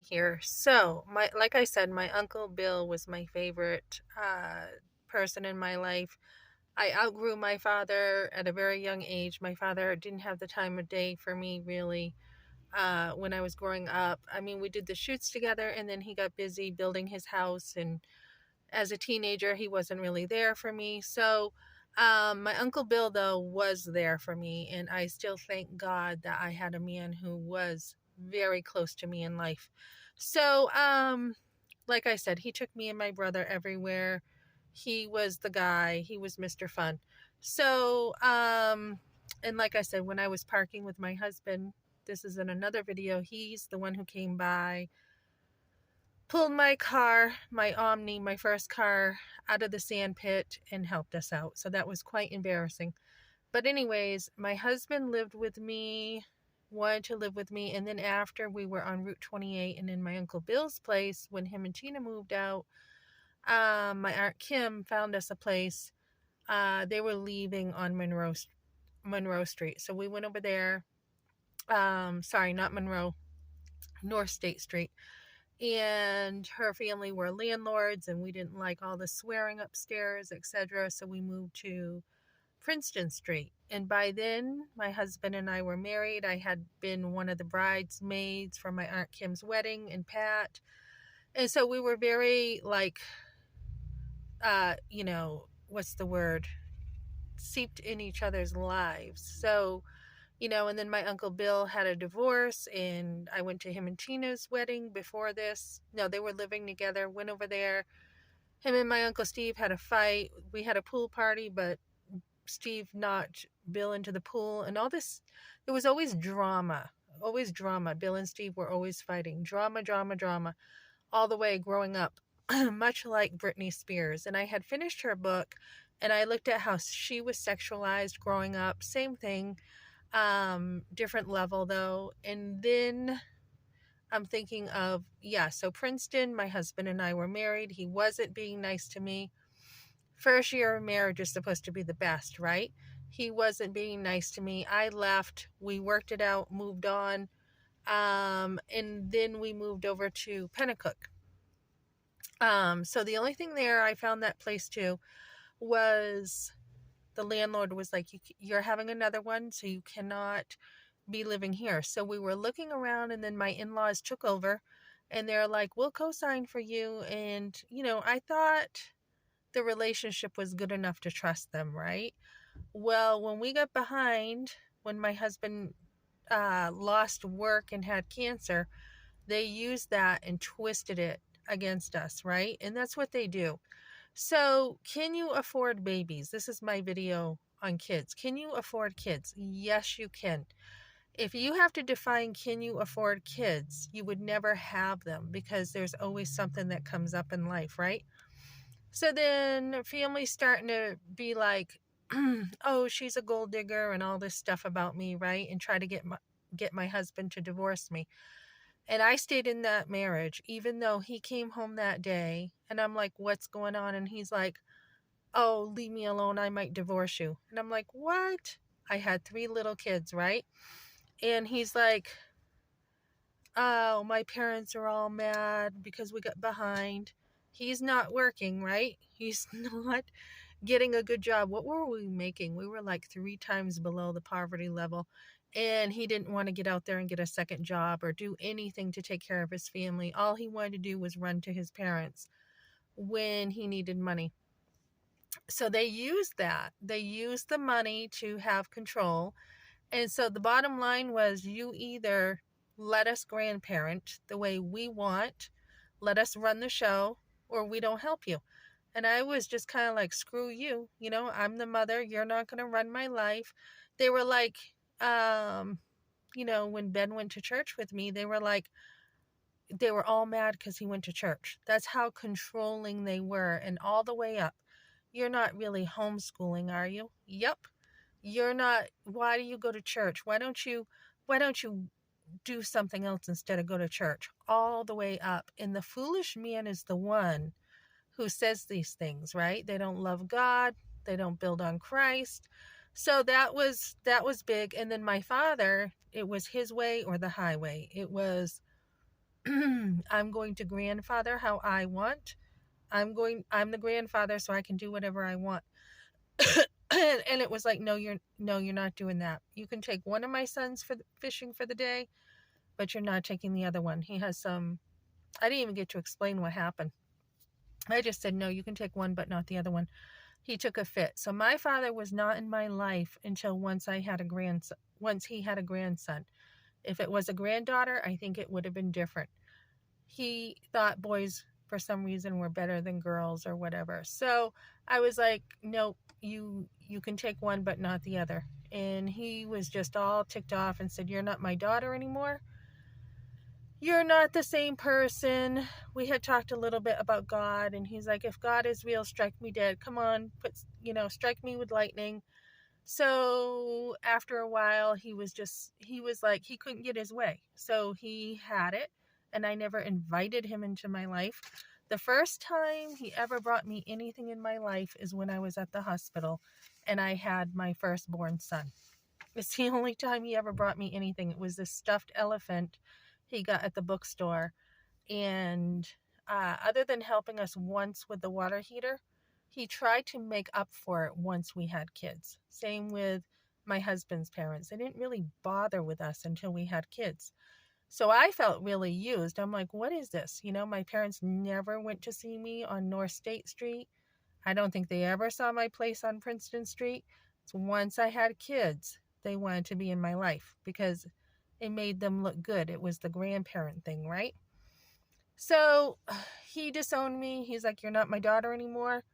here. So, like I said, my Uncle Bill was my favorite person in my life. I outgrew my father at a very young age. My father didn't have the time of day for me, really, when I was growing up. I mean, we did the shoots together, and then he got busy building his house. And as a teenager, he wasn't really there for me. So, my Uncle Bill, though, was there for me. And I still thank God that I had a man who was very close to me in life. So, like I said, he took me and my brother everywhere. He was the guy, he was Mr. Fun. So, and like I said, when I was parking with my husband, this is in another video, he's the one who came by, pulled my car, my Omni, my first car, out of the sand pit and helped us out. So that was quite embarrassing. But anyways, my husband lived with me, wanted to live with me, and then after we were on Route 28 and in my Uncle Bill's place, when him and Tina moved out, my Aunt Kim found us a place. They were leaving on Monroe Street. So we went over there. Sorry, not Monroe, North State Street. And her family were landlords, and we didn't like all the swearing upstairs, etc. So we moved to Princeton Street. And by then, my husband and I were married. I had been one of the bridesmaids for my Aunt Kim's wedding and Pat. And so we were very, like, what's the word? Seeped in each other's lives. So, and then my Uncle Bill had a divorce, and I went to him and Tina's wedding before this. No, they were living together, went over there. Him and my Uncle Steve had a fight. We had a pool party, but Steve knocked Bill into the pool, and all this. There was always drama. Always drama. Bill and Steve were always fighting. Drama, drama, drama. All the way growing up. Much like Britney Spears. And I had finished her book, and I looked at how she was sexualized growing up. Same thing. Different level, though. And then I'm thinking of, so Princeton, my husband and I were married. He wasn't being nice to me. First year of marriage is supposed to be the best, right? He wasn't being nice to me. I left. We worked it out, moved on. And then we moved over to Pennacook. So the only thing there, I found that place too, was the landlord was like, you're having another one, so you cannot be living here. So we were looking around, and then my in-laws took over, and they're like, we'll co-sign for you. And, I thought the relationship was good enough to trust them, right? Well, when we got behind, when my husband lost work and had cancer, they used that and twisted it against us, right? And that's what they do. So, can you afford babies? This is my video on kids. Can you afford kids? Yes, you can. If you have to define can you afford kids, you would never have them, because there's always something that comes up in life, right? So then families starting to be like, oh, she's a gold digger and all this stuff about me, right? And try to get my husband to divorce me. And I stayed in that marriage, even though he came home that day, and I'm like, what's going on? And he's like, oh, leave me alone, I might divorce you. And I'm like, what? I had 3 little kids, right? And he's like, oh, my parents are all mad because we got behind. He's not working, right? He's not getting a good job. What were we making? We were like 3 times below the poverty level. And he didn't want to get out there and get a second job or do anything to take care of his family. All he wanted to do was run to his parents when he needed money. So they used that. They used the money to have control. And so the bottom line was, you either let us grandparent the way we want, let us run the show, or we don't help you. And I was just kind of like, screw you. I'm the mother. You're not going to run my life. They were like, when Ben went to church with me, they were all mad because he went to church. That's how controlling they were. And all the way up, you're not really homeschooling, are you? Yep. You're not. Why do you go to church? Why don't you do something else instead of go to church? All the way up. And the foolish man is the one who says these things, right? They don't love God. They don't build on Christ. So that was big. And then my father, it was his way or the highway. It was I'm going to grandfather how I want. I'm the grandfather, so I can do whatever I want. And it was like, no, you're not doing that. You can take one of my sons for fishing for the day, but you're not taking the other one. He has some, I didn't even get to explain what happened. I just said, no, you can take one, but not the other one. He took a fit. So my father was not in my life until once he had a grandson. If it was a granddaughter, I think it would have been different. He thought boys, for some reason, were better than girls or whatever. So I was like, nope, you can take one, but not the other. And he was just all ticked off and said, you're not my daughter anymore. You're not the same person. We had talked a little bit about God, and he's like, if God is real, strike me dead. Come on, strike me with lightning. So after a while, he was like, he couldn't get his way. So he had it, and I never invited him into my life. The first time he ever brought me anything in my life is when I was at the hospital and I had my firstborn son. It's the only time he ever brought me anything. It was this stuffed elephant he got at the bookstore. And other than helping us once with the water heater, he tried to make up for it once we had kids. Same with my husband's parents. They didn't really bother with us until we had kids. So I felt really used. I'm like, what is this? My parents never went to see me on North State Street. I don't think they ever saw my place on Princeton Street. So once I had kids, they wanted to be in my life because it made them look good. It was the grandparent thing, right? So he disowned me. He's like, you're not my daughter anymore.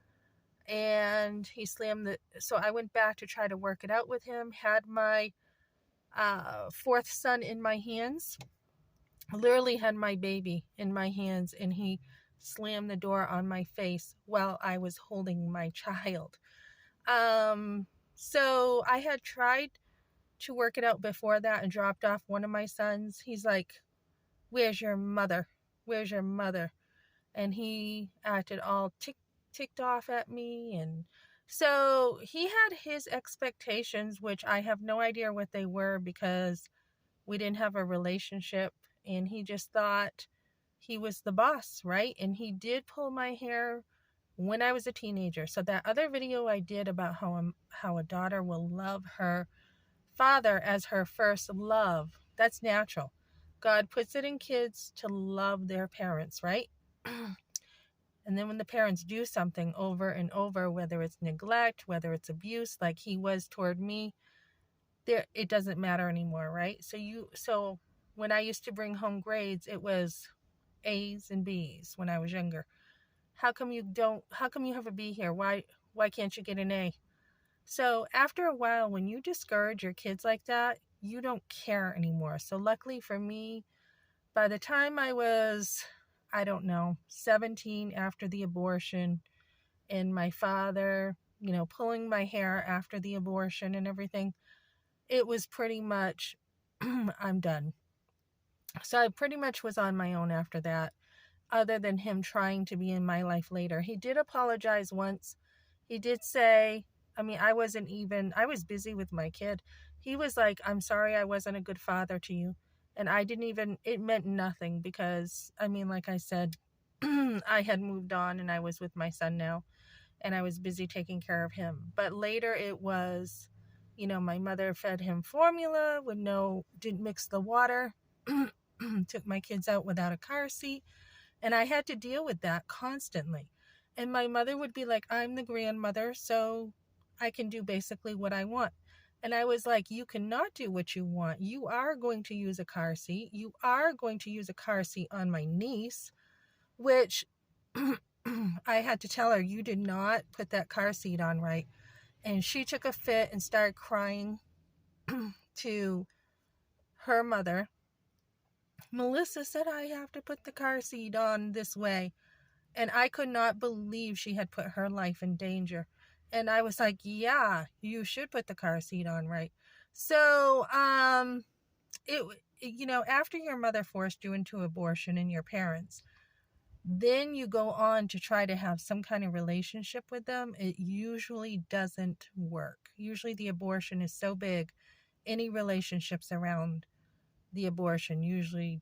And he so I went back to try to work it out with him, had my fourth son in my hands, literally had my baby in my hands, and he slammed the door on my face while I was holding my child. So I had tried to work it out before that and dropped off one of my sons. He's like, where's your mother? Where's your mother? And he acted all ticked off at me. And so he had his expectations, which I have no idea what they were because we didn't have a relationship, and he just thought he was the boss, right? And he did pull my hair when I was a teenager. So that other video I did about how a daughter will love her father as her first love, that's natural. God puts it in kids to love their parents, right? And then when the parents do something over and over, whether it's neglect, whether it's abuse, like he was toward me, it doesn't matter anymore, right? So when I used to bring home grades, it was A's and B's when I was younger. How come you have a B here? Why can't you get an A? So after a while, when you discourage your kids like that, you don't care anymore. So luckily for me, by the time I was, 17 after the abortion, and my father, pulling my hair after the abortion and everything, it was pretty much, I'm done. So I pretty much was on my own after that, other than him trying to be in my life later. He did apologize once. He did say, I was busy with my kid. He was like, I'm sorry I wasn't a good father to you. And it meant nothing because, like I said, I had moved on and I was with my son now and I was busy taking care of him. But later it was, my mother fed him formula didn't mix the water, took my kids out without a car seat. And I had to deal with that constantly. And my mother would be like, I'm the grandmother, so I can do basically what I want. And I was like, you cannot do what you want. You are going to use a car seat. You are going to use a car seat on my niece, which I had to tell her, you did not put that car seat on right. And she took a fit and started crying to her mother. Melissa said I have to put the car seat on this way. And I could not believe she had put her life in danger. And I was like, yeah, you should put the car seat on right. So, after your mother forced you into abortion and your parents, then you go on to try to have some kind of relationship with them. It usually doesn't work. Usually the abortion is so big, any relationships around the abortion usually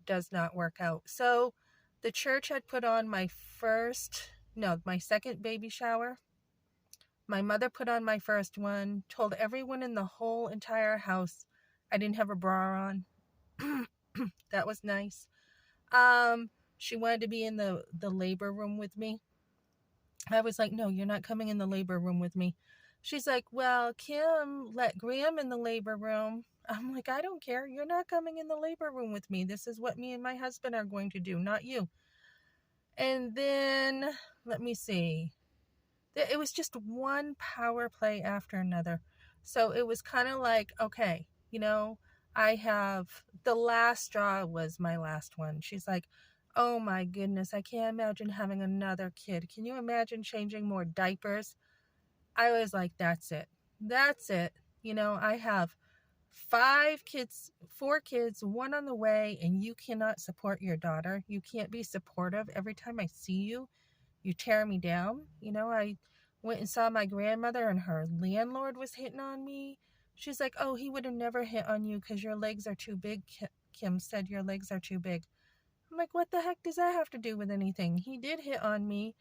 does not work out. So The church had put on my second baby shower. My mother put on my first one, told everyone in the whole entire house I didn't have a bra on. That was nice. She wanted to be in the labor room with me. I was like, no, you're not coming in the labor room with me. She's like, well, Kim let Graham in the labor room. I'm like, I don't care. You're not coming in the labor room with me. This is what me and my husband are going to do, not you. And then, let me see. It was just one power play after another. So it was kind of like, okay, I have the last straw was my last one. She's like, oh my goodness, I can't imagine having another kid. Can you imagine changing more diapers? I was like, that's it. That's it. I have 4 kids, one on the way, and you cannot support your daughter. You can't be supportive. Every time I see you, you tear me down. I went and saw my grandmother, and her landlord was hitting on me. She's like, oh, he would have never hit on you because your legs are too big. Kim said your legs are too big. I'm like, what the heck does that have to do with anything? He did hit on me,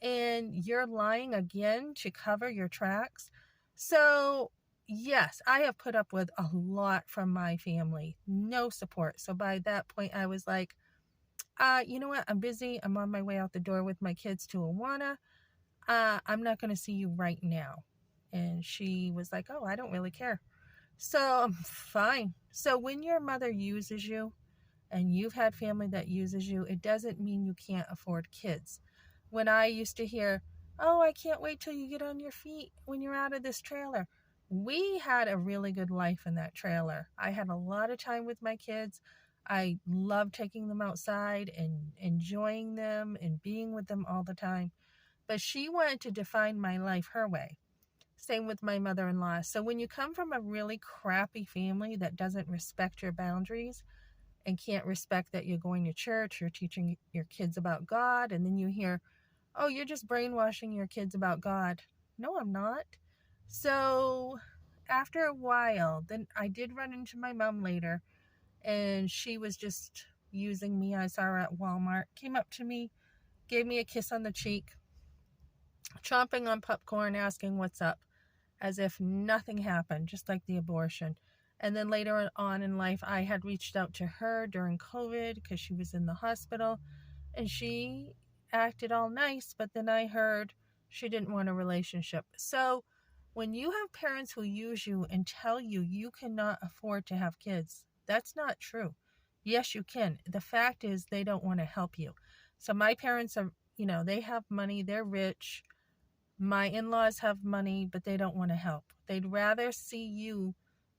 and you're lying again to cover your tracks. So yes, I have put up with a lot from my family. No support. So by that point, I was like, you know what? I'm busy. I'm on my way out the door with my kids to Awana. I'm not going to see you right now. And she was like, oh, I don't really care. So I'm fine. So when your mother uses you and you've had family that uses you, it doesn't mean you can't afford kids. When I used to hear, oh, I can't wait till you get on your feet when you're out of this trailer. We had a really good life in that trailer. I had a lot of time with my kids. I loved taking them outside and enjoying them and being with them all the time. But she wanted to define my life her way. Same with my mother-in-law. So when you come from a really crappy family that doesn't respect your boundaries and can't respect that you're going to church, you're teaching your kids about God, and then you hear, oh, you're just brainwashing your kids about God. No, I'm not. So after a while, then I did run into my mom later, and she was just using me. I saw her at Walmart, came up to me, gave me a kiss on the cheek, chomping on popcorn, asking what's up, as if nothing happened, just like the abortion. And then later on in life, I had reached out to her during COVID because she was in the hospital, and she acted all nice, but then I heard she didn't want a relationship. So when you have parents who use you and tell you you cannot afford to have kids, that's not true. Yes, you can. The fact is they don't want to help you. So my parents are, they have money, they're rich. My in-laws have money, but they don't want to help. They'd rather see you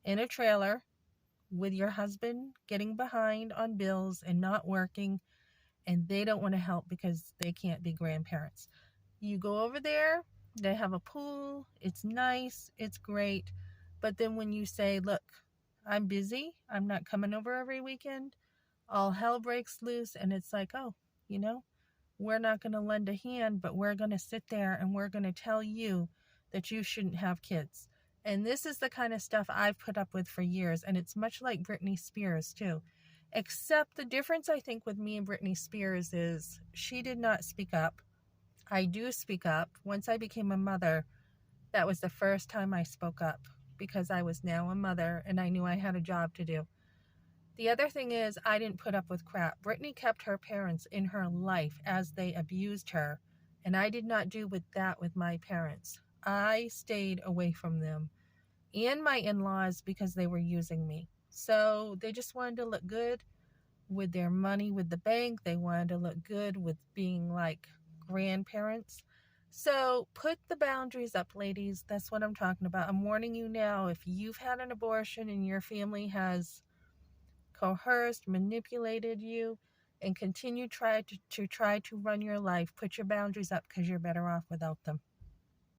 in a trailer with your husband getting behind on bills and not working, and they don't want to help because they can't be grandparents. You go over there, they have a pool, it's nice, it's great, but then when you say, look, I'm busy, I'm not coming over every weekend, all hell breaks loose, and it's like, oh, we're not going to lend a hand, but we're going to sit there and we're going to tell you that you shouldn't have kids. And this is the kind of stuff I've put up with for years, and it's much like Britney Spears too. Except the difference, I think, with me and Britney Spears is she did not speak up. I do speak up. Once I became a mother, that was the first time I spoke up because I was now a mother and I knew I had a job to do. The other thing is, I didn't put up with crap. Britney kept her parents in her life as they abused her, and I did not do with that with my parents. I stayed away from them and my in-laws because they were using me. So they just wanted to look good with their money with the bank. They wanted to look good with being like grandparents. So put the boundaries up, ladies. That's what I'm talking about. I'm warning you now. If you've had an abortion and your family has coerced, manipulated you, and continue to try to run your life, put your boundaries up because you're better off without them.